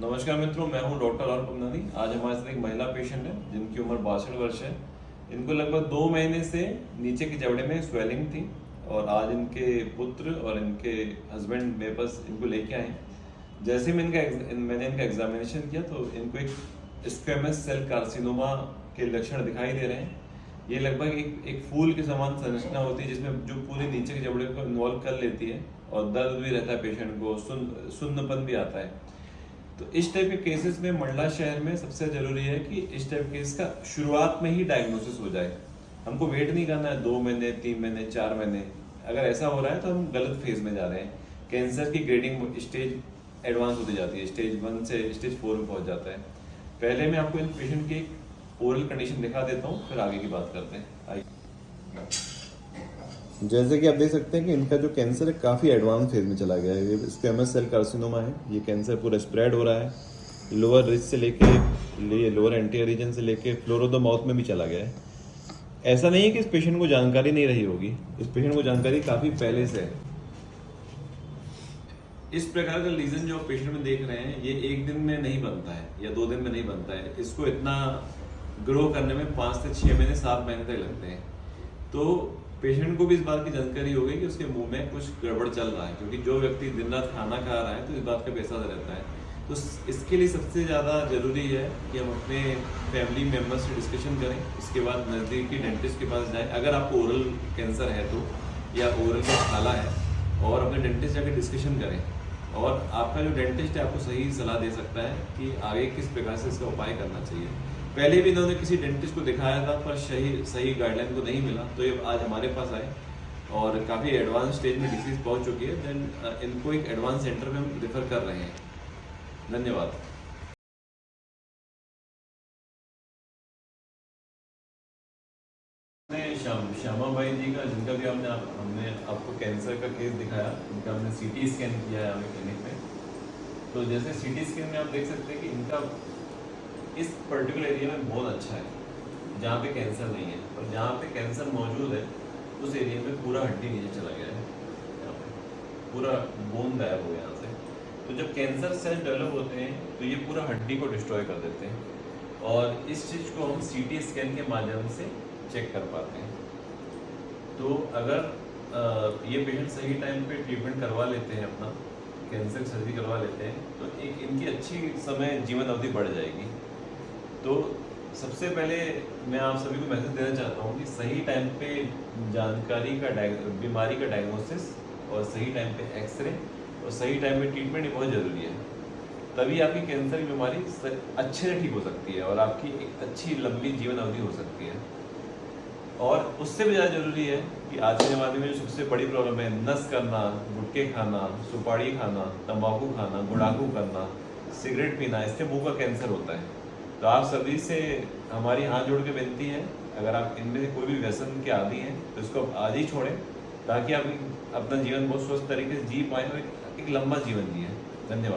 नमस्कार मित्रों, मैं हूं डॉक्टर और पमनानी। आज हमारे साथ एक महिला पेशेंट है जिनकी उम्र 62 वर्ष है। इनको लगभग 2 महीने से नीचे के जबड़े में स्वेलिंग थी और आज इनके पुत्र और इनके हस्बैंड मेरे पास इनको लेके आए। जैसे ही मैंने इनका एग्जामिनेशन किया तो इनको एक स्क्वेमस सेल कार्सिनोमा के लक्षण दिखाई दे रहे हैं। ये लगभग एक फूल के समान संरचना होती है जिसमें जो पूरे नीचे के जबड़े को इन्वॉल्व कर लेती है और दर्द भी रहता है, पेशेंट को सुन्नपन भी आता है। तो इस टाइप के केसेस में मंडला शहर में सबसे जरूरी है कि इस टाइप केस का शुरुआत में ही डायग्नोसिस हो जाए। हमको वेट नहीं करना है 2 महीने, 3 महीने, 4 महीने। अगर ऐसा हो रहा है तो हम गलत फेज में जा रहे हैं। कैंसर की ग्रेडिंग स्टेज एडवांस होती जाती है, स्टेज 1 से स्टेज 4 में पहुंच जाता है। पहले मैं आपको इन पेशेंट की ओरल कंडीशन दिखा देता हूँ, फिर आगे की बात करते हैं। आइए। जैसे कि आप देख सकते हैं कि इनका जो कैंसर है काफ़ी एडवांस फेज में चला गया है। ये स्क्वेमस सेल कार्सिनोमा है। ये कैंसर पूरा स्प्रेड हो रहा है। लोअर रिज से लेके लोअर एंटीरियर रीजन से लेके फ्लोर ऑफ द माउथ में भी चला गया है। ऐसा नहीं है कि इस पेशेंट को जानकारी नहीं रही होगी, इस पेशेंट को जानकारी काफ़ी पहले से है। इस प्रकार का लीजन जो पेशेंट में देख रहे हैं, ये 1 दिन में नहीं बनता है या 2 दिन में नहीं बनता है। इसको इतना ग्रो करने में 5 से 6 महीने, 7 महीने तक लगते हैं। तो पेशेंट को भी इस बात की जानकारी हो गई कि उसके मुंह में कुछ गड़बड़ चल रहा है, क्योंकि जो व्यक्ति दिन रात खाना खा रहा है तो इस बात का बेसाद रहता है। तो इसके लिए सबसे ज़्यादा जरूरी है कि हम अपने फैमिली मेम्बर्स से डिस्कशन करें। इसके बाद नज़दीकी डेंटिस्ट के पास जाएं अगर आपको ओरल कैंसर है तो, या ओरल का छाला है, और अपने डेंटिस्ट जाकर डिस्कशन करें। और आपका जो डेंटिस्ट है आपको सही सलाह दे सकता है कि आगे किस प्रकार से इसका उपाय करना चाहिए। पहले भी इन्होंने किसी डेंटिस्ट को दिखाया था पर सही गाइडलाइन को नहीं मिला, तो ये आज हमारे पास आए और काफ़ी एडवांस स्टेज में डिसीज पहुंच चुकी है। देन इनको एक एडवांस सेंटर में हम रेफर कर रहे हैं। धन्यवाद। श्यामा भाई जी का, जिनका भी हमने आपको कैंसर का केस दिखाया, उनका हमने सीटी स्कैन किया है हमें क्लिनिक में। तो जैसे सीटी स्कैन में आप देख सकते हैं कि इनका इस पर्टिकुलर एरिया में बहुत अच्छा है जहाँ पे कैंसर नहीं है, और जहाँ पे कैंसर मौजूद है उस एरिया में पूरा हड्डी नीचे चला गया है, यहाँ पे पूरा बोन गायब हो गया यहाँ से। तो जब कैंसर सेल डेवलप होते हैं तो ये पूरा हड्डी को डिस्ट्रॉय कर देते हैं, और इस चीज़ को हम सीटी स्कैन के माध्यम से चेक कर पाते हैं। तो अगर ये पेशेंट सही टाइम पे ट्रीटमेंट करवा लेते हैं, अपना कैंसर की सर्जरी करवा लेते हैं, तो एक इनकी अच्छी समय जीवन अवधि बढ़ जाएगी। तो सबसे पहले मैं आप सभी को मैसेज देना चाहता हूँ कि सही टाइम पे जानकारी का बीमारी का डायग्नोसिस, और सही टाइम पे एक्सरे, और सही टाइम पे ट्रीटमेंट ये बहुत ज़रूरी है। तभी आपकी कैंसर की बीमारी अच्छे से ठीक हो सकती है और आपकी एक अच्छी लंबी जीवन अवधि हो सकती है। और उससे भी ज़्यादा ज़रूरी है कि आज के ज़माने में जो सबसे बड़ी प्रॉब्लम है, नस करना, गुटखे खाना, सुपारी खाना, तंबाकू खाना, गुड़ाखू करना, सिगरेट पीना, इससे मुंह का कैंसर होता है। तो आप सभी से हमारी हाथ जोड़ के विनती है, अगर आप इनमें से कोई भी व्यसन के आदी हैं तो इसको आज ही छोड़ें, ताकि आप अपना जीवन बहुत स्वस्थ तरीके से जी पाएँ और एक लंबा जीवन जिए। धन्यवाद।